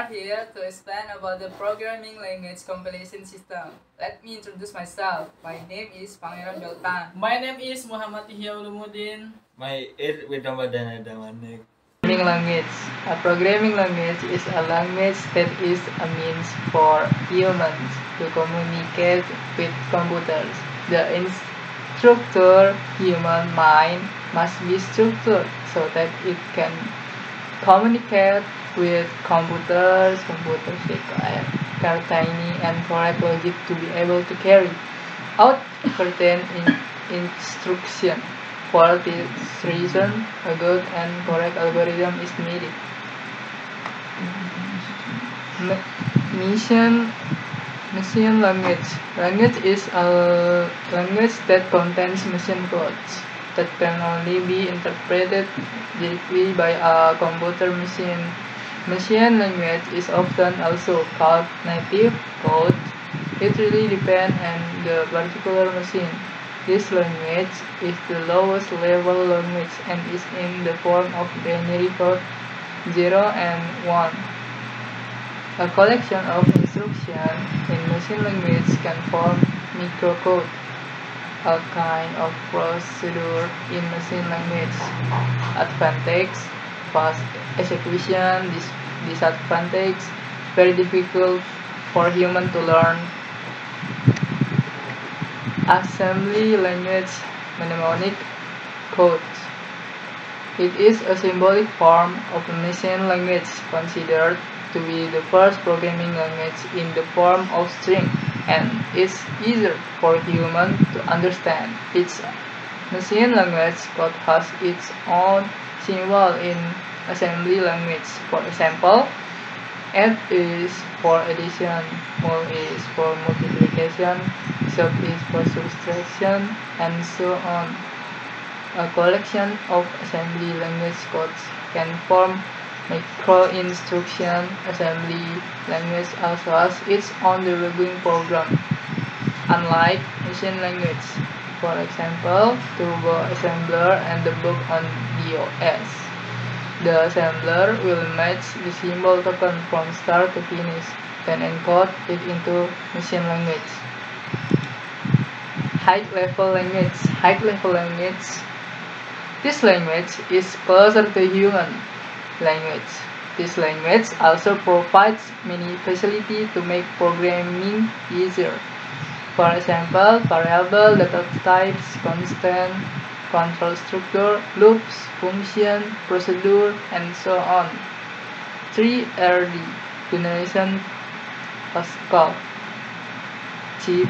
are here to explain about the programming language compilation system. Let me introduce myself. My name is Pangeran Jaltan. My name is Muhammad Ihya Ulumuddin. My is Widamardana Damanik. Programming language. A programming language is a language that is a means for humans to communicate with computers. The instructor human mind must be structured so that it can communicate with computers require tiny and correct logic to be able to carry out certain instruction. For this reason, a good and correct algorithm is needed. Machine language. Language is a language that contains machine codes that can only be interpreted directly by a computer machine. Machine language is often also called native code. It really depends on the particular machine. This language is the lowest level language and is in the form of binary code 0 and 1. A collection of instructions in machine language can form microcode, a kind of procedure in machine language. Advantage: fast execution. Disadvantage: very difficult for human to learn. Assembly language, mnemonic code. It is a symbolic form of a machine language, considered to be the first programming language in the form of string, and is easier for humans to understand. Its machine language code has its own symbol in assembly language. For example, add is for addition, mul is for multiplication, sub is for subtraction, and so on. A collection of assembly language codes can form micro-instruction. Assembly language also has its own debugging program, unlike machine language. For example, Turbo Assembler and the book on DOS. The assembler will match the symbol token from start to finish, then encode it into machine language. High-level language. High-level language. This language is closer to human language. This language also provides many facilities to make programming easier. For example, variable, data types, constant, control structure, loops, function, procedure, and so on. 3RD, generation Pascal, C++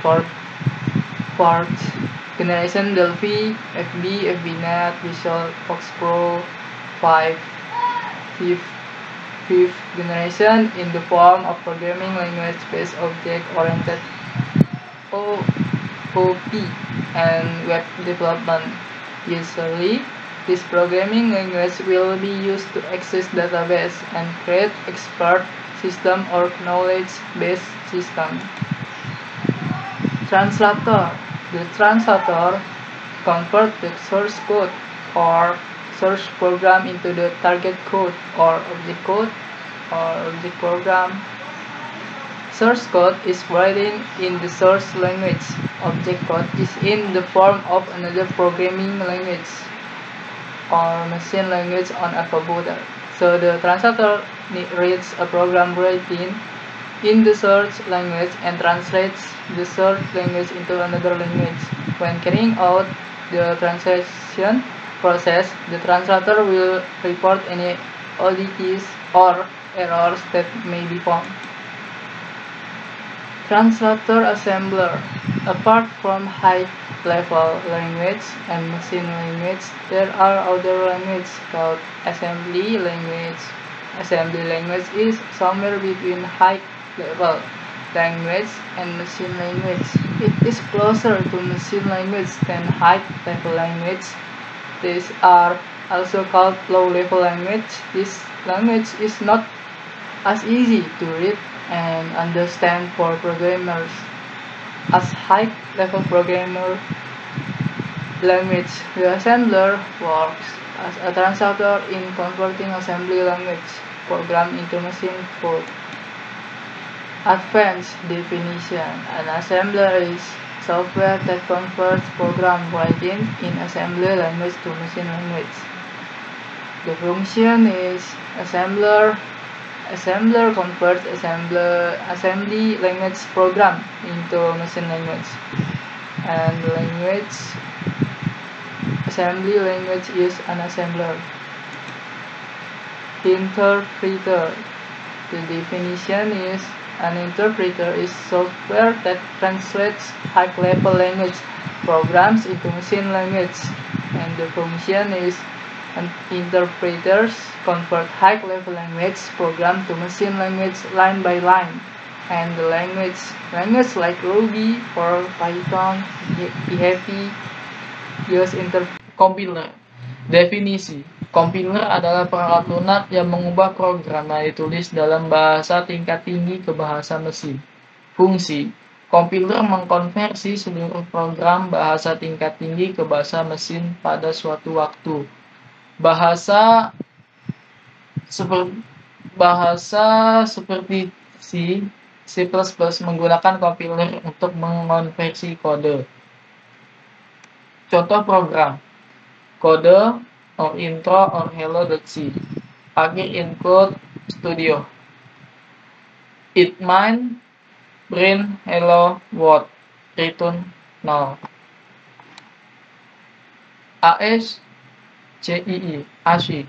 for generation Delphi, FB, FBNet, Visual Fox Pro 5, fifth generation in the form of programming language based object-oriented OOP and web development. Usually, this programming language will be used to access database and create expert system or knowledge-based system. Translator. The translator converts the source code or source program into the target code or object program. Source code is written in the source language. Object code is in the form of another programming language or machine language on a computer. So the translator reads a program written in the source language and translates the source language into another language. When carrying out the translation process, the translator will report any oddities or errors that may be found. Translator assembler. Apart from high-level language and machine language, there are other languages called assembly language. Assembly language is somewhere between high-level language and machine language. It is closer to machine language than high-level language. These are also called low-level language. This language is not as easy to read and understand for programmers as high-level programmer language. The assembler works as a translator in converting assembly language program into machine code. Advanced definition. An assembler is software that converts program writing in assembly language to machine language. The function is assembler converts assembly language program into machine language. And assembly language is an assembler. Interpreter. The definition is an interpreter is software that translates high-level language programs into machine language. And the function is an interpreters convert high-level language program to machine language line by line. And the language like Ruby or Python, PHP use Compiler. Definisi. Compiler adalah perangkat lunak yang mengubah program yang ditulis dalam bahasa tingkat tinggi ke bahasa mesin. Fungsi. Compiler mengkonversi seluruh program bahasa tingkat tinggi ke bahasa mesin pada suatu waktu. Bahasa seperti C++ menggunakan compiler untuk mengonversi kode. Contoh program. Kode or intro or hello.c. Package include studio. It might print hello world, return null. ASCII, ASCII.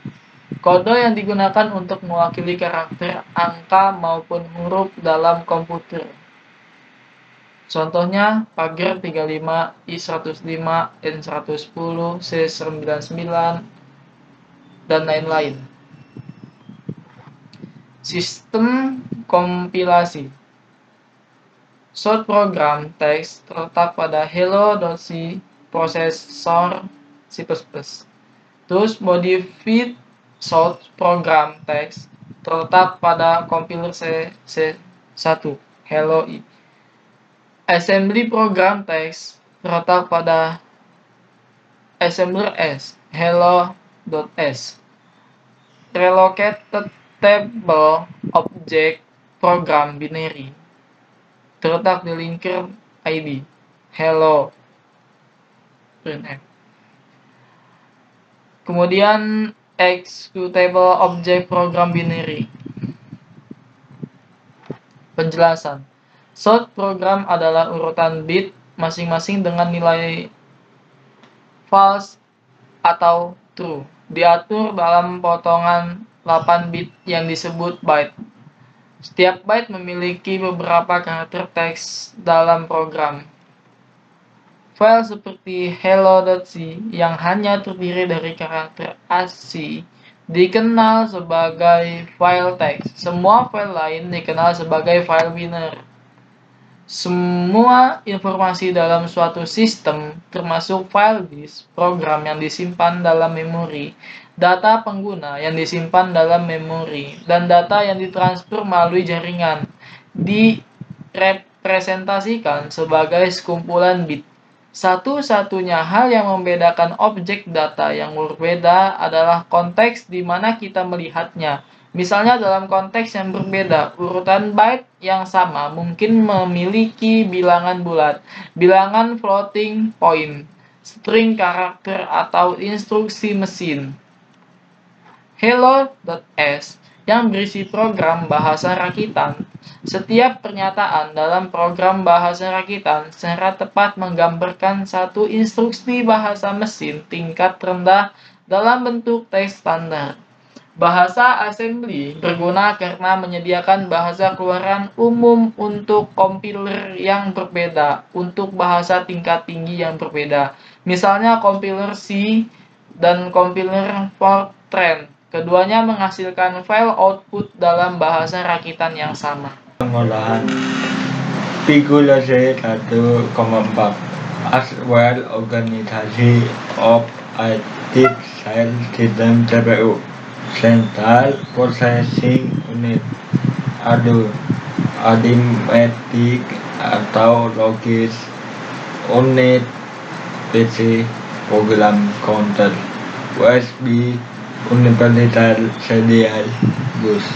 Kode yang digunakan untuk mewakili karakter, angka, maupun huruf dalam komputer. Contohnya, pagar 35, I105, N110, C99, dan lain-lain. Sistem kompilasi. Short program text terletak pada hello.c prosesor C++. Terus modified short program text terletak pada compiler C1 hello i. Assembly program text terletak pada assembler S hello.s. Relocated table object program binary terletak di linker ID hello printf. Kemudian executable object program binary. Penjelasan. Short program adalah urutan bit masing-masing dengan nilai false atau true. Diatur dalam potongan 8 bit yang disebut byte. Setiap byte memiliki beberapa karakter teks dalam program. File seperti hello.c yang hanya terdiri dari karakter ASCII dikenal sebagai file teks. Semua file lain dikenal sebagai file binary. Semua informasi dalam suatu sistem, termasuk file disk, program yang disimpan dalam memori, data pengguna yang disimpan dalam memori, dan data yang ditransfer melalui jaringan, direpresentasikan sebagai sekumpulan bit. Satu-satunya hal yang membedakan objek data yang berbeda adalah konteks di mana kita melihatnya. Misalnya dalam konteks yang berbeda, urutan byte yang sama mungkin memiliki bilangan bulat, bilangan floating point, string karakter, atau instruksi mesin. Hello.s yang berisi program bahasa rakitan. Setiap pernyataan dalam program bahasa rakitan secara tepat menggambarkan satu instruksi bahasa mesin tingkat rendah dalam bentuk teks standar. Bahasa assembly berguna karena menyediakan bahasa keluaran umum untuk compiler yang berbeda untuk bahasa tingkat tinggi yang berbeda. Misalnya compiler C dan compiler Fortran. Keduanya menghasilkan file output dalam bahasa rakitan yang sama. Pengolahan Figurasi 1,4 as well organisasi of active cell system CPU Central Processing Unit Arithmetic atau logis unit PC program counter USB Universal Serial bagus.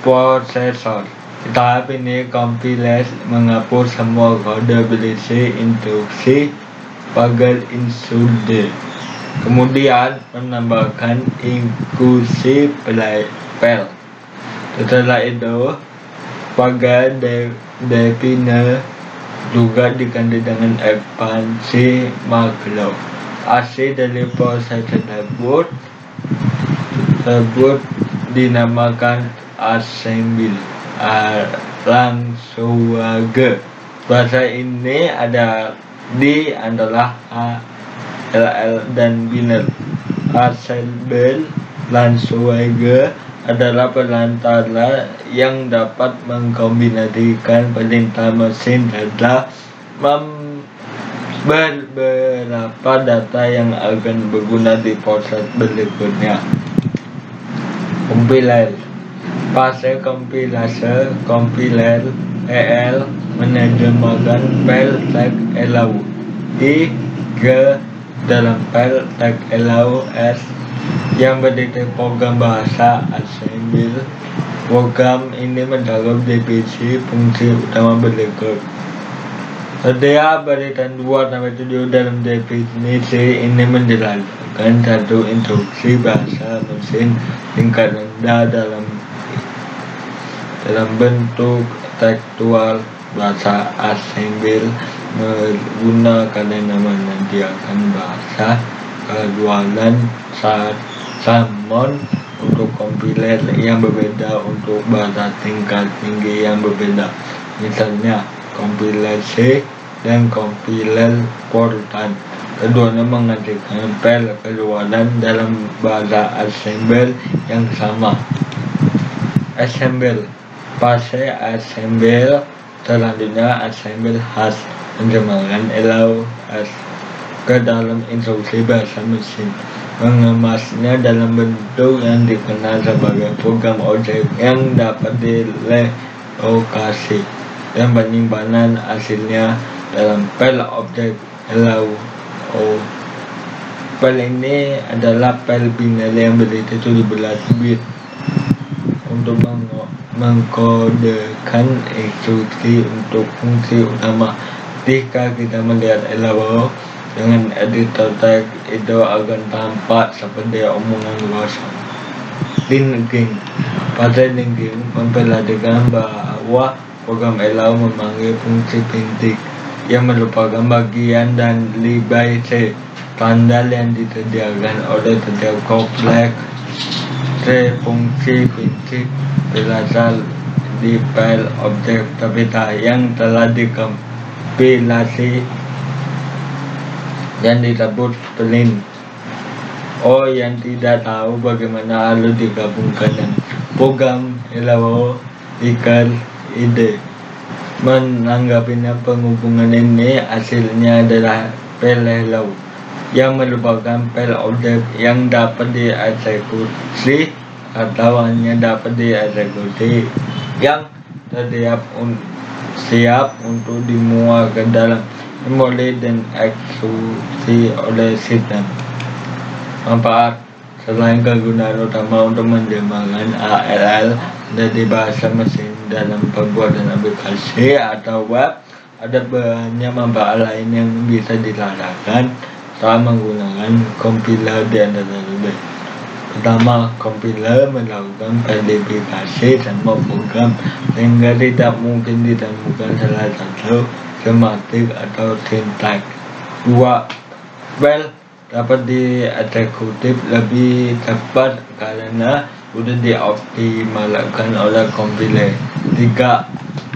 Prosesor tahap ini kompilasi menghapus semua kode berisi instruksi pagar instruksi, kemudian menambahkan instruksi pel. Setelah itu pagar definer juga diganti dengan ekspansi makro. Hasil dari proses tersebut dinamakan assembly langsung aja. Bahasa ini ada di antara HLL dan biner. Assembly langsung aja adalah perantara yang dapat mengkombinasikan perintah mesin data beberapa data yang akan berguna di proses berikutnya. Kompiler. Fase kompilase, kompiler EL menerjemahkan pel teks ELAU I ke dalam pel teks ELAU S yang berdiri program bahasa assembly. Program ini mencakup definisi fungsi utama berikut. Setiap barisan 2-7 dalam definisi ini menjelaskan satu instruksi bahasa mesin tingkat rendah dalam bentuk tekstual. Bahasa assembly menggunakan nama menandakan bahasa kejualan Salmon untuk kompiler yang berbeda untuk bahasa tingkat tinggi yang berbeda, misalnya kompiler C dan kompiler Fortran. Keduanya menghasilkan pel kejualan dalam bahasa assembly yang sama. Assembly. Fase assembly selanjutnya assembly hash menerjemahkan ELAU S ke dalam instruksi bahasa mesin, mengemasnya dalam bentuk yang dikenal sebagai program objek yang dapat direlokasi dan penyimpanan hasilnya dalam pel objek ELAU. Pel ini adalah pel binary yang berisi 17 bit untuk mengkodekan instruksi untuk fungsi utama. Jika kita melihat ELAU dengan editor teks, itu akan tampak seperti omongan kosong. Linking. Pada linking memperhatikan bahwa program ELAU memanggil fungsi bintik yang merupakan bagian dan libay C standar yang disediakan oleh setiap kompleks C. Fungsi bintik berasal di file objek tabita yang telah dikompilasi yang disebut print. Yang tidak tahu bagaimana harus digabungkan dan program ELAU ikan ide menanggapinya. Penghubungan ini hasilnya adalah pel ELAU yang merupakan pel objek yang dapat dieksekusi atau hanya dapat dieksekusi yang siap untuk dimuat ke dalam memori dan eksekusi oleh sistem. Manfaat. Selain kegunaan utama untuk menerjemahkan HLL dari bahasa mesin dalam pembuatan aplikasi atau web, ada banyak manfaat lain yang bisa dirasakan saat menggunakan kompiler di antara lain. Pertama, kompiler melakukan verifikasi semua program sehingga tidak mungkin ditemukan salah satu semantik atau sintaks. 2. Pel dapat dieksekutif lebih cepat karena sudah dioptimalkan oleh kompiler. 3.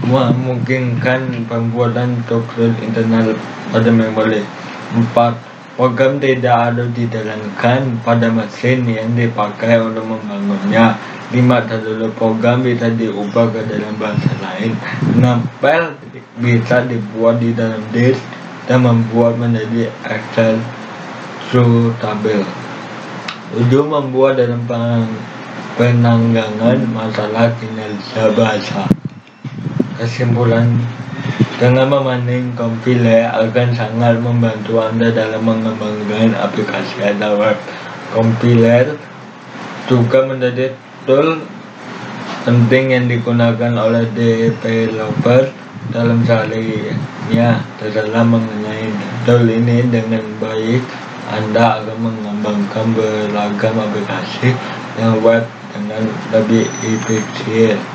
Memungkinkan pembuatan struktur internal pada memori. 4. Program tidak harus dijalankan pada mesin yang dipakai untuk membangunnya. 5. Seluruh program bisa diubah ke dalam bahasa lain. 6. Pel bisa dibuat di dalam disk dan membuat menjadi executable. 7. Membuat dalam penanggangan masalah kinerja bahasa. Kesimpulan, Dengan memanage compiler akan sangat membantu Anda dalam mengembangkan aplikasi Anda web. Compiler juga menjadi tool penting yang digunakan oleh developer dalam seharinya. Dalam mengenai tool ini dengan baik, Anda akan mengembangkan beragam aplikasi yang web dengan lebih efisien.